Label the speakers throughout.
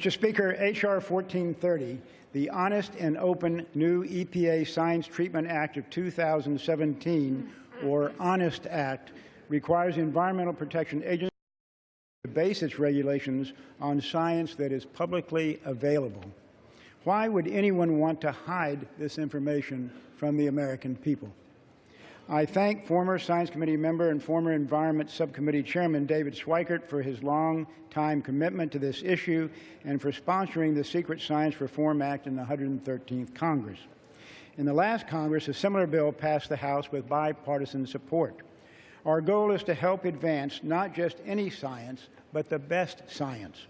Speaker 1: Mr. Speaker, H.R. 1430, the Honest and Open New EPA Science Treatment Act of 2017, or HONEST Act, requires the Environmental Protection Agency to base its regulations on science that is publicly available. Why would anyone want to hide this information from the American people? I thank former Science Committee member and former Environment Subcommittee Chairman David Schweikert for his long-time commitment to this issue and for sponsoring the Secret Science Reform Act in the 113th Congress. In the last Congress, a similar bill passed the House with bipartisan support. Our goal is to help advance not just any science, but the best science.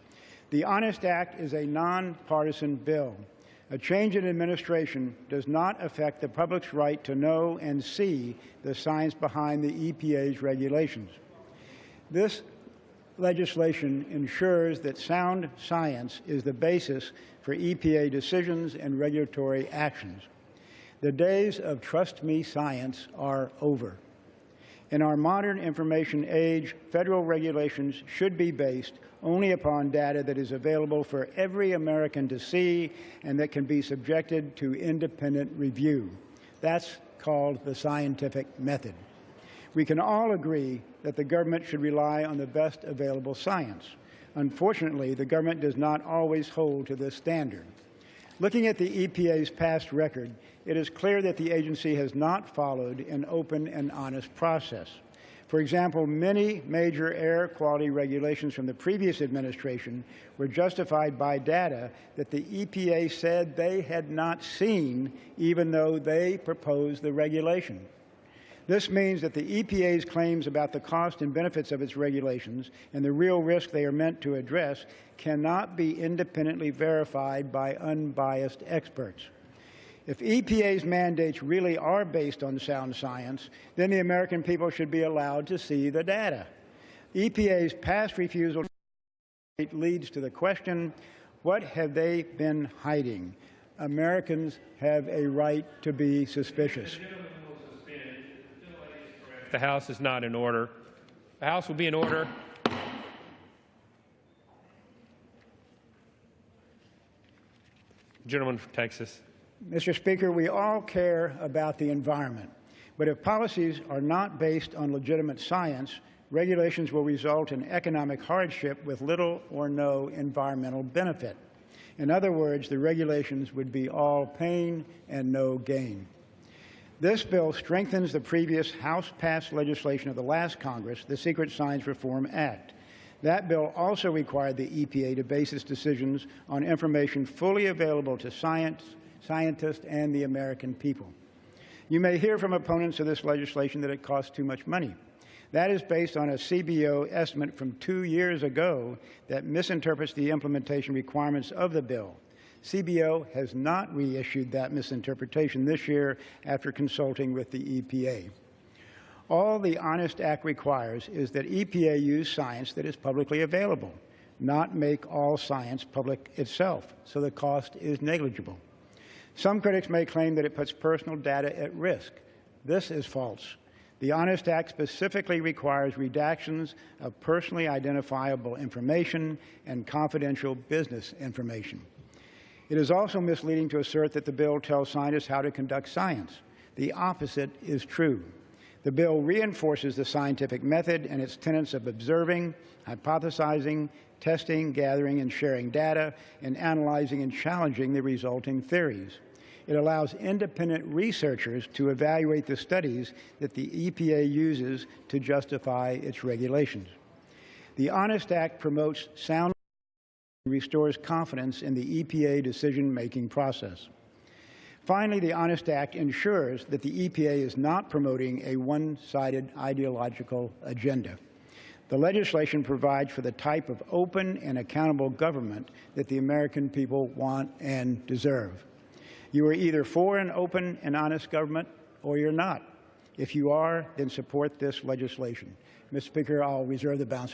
Speaker 1: The HONEST Act is a nonpartisan bill. A change in administration does not affect the public's right to know and see the science behind the EPA's regulations. This legislation ensures that sound science is the basis for EPA decisions and regulatory actions. The days of trust me science are over. In our modern information age, federal regulations should be based only upon data that is available for every American to see and that can be subjected to independent review. That's called the scientific method. We can all agree that the government should rely on the best available science. Unfortunately, the government does not always hold to this standard. Looking at the EPA's past record, it is clear that the agency has not followed an open and honest process. For example, many major air quality regulations from the previous administration were justified by data that the EPA said they had not seen, even though they proposed the regulation. This means that the EPA's claims about the cost and benefits of its regulations and the real risk they are meant to address cannot be independently verified by unbiased experts. If EPA's mandates really are based on sound science, then the American people should be allowed to see the data. EPA's past refusal leads to the question, what have they been hiding? Americans have a right to be suspicious.
Speaker 2: The House is not in order. The House will be in order. Gentleman from Texas.
Speaker 1: Mr. Speaker, we all care about the environment, but if policies are not based on legitimate science, regulations will result in economic hardship with little or no environmental benefit. In other words, the regulations would be all pain and no gain. This bill strengthens the previous House-passed legislation of the last Congress, the Secret Science Reform Act. That bill also required the EPA to base its decisions on information fully available to scientists and the American people. You may hear from opponents of this legislation that it costs too much money. That is based on a CBO estimate from 2 years ago that misinterprets the implementation requirements of the bill. CBO has not reissued that misinterpretation this year after consulting with the EPA. All the HONEST Act requires is that EPA use science that is publicly available, not make all science public itself, so the cost is negligible. Some critics may claim that it puts personal data at risk. This is false. The HONEST Act specifically requires redactions of personally identifiable information and confidential business information. It is also misleading to assert that the bill tells scientists how to conduct science. The opposite is true. The bill reinforces the scientific method and its tenets of observing, hypothesizing, testing, gathering, and sharing data, and analyzing and challenging the resulting theories. It allows independent researchers to evaluate the studies that the EPA uses to justify its regulations. The HONEST Act promotes sound and restores confidence in the EPA decision-making process. Finally, the HONEST Act ensures that the EPA is not promoting a one-sided ideological agenda. The legislation provides for the type of open and accountable government that the American people want and deserve. You are either for an open and honest government or you're not. If you are, then support this legislation. Mr. Speaker, I'll reserve the balance.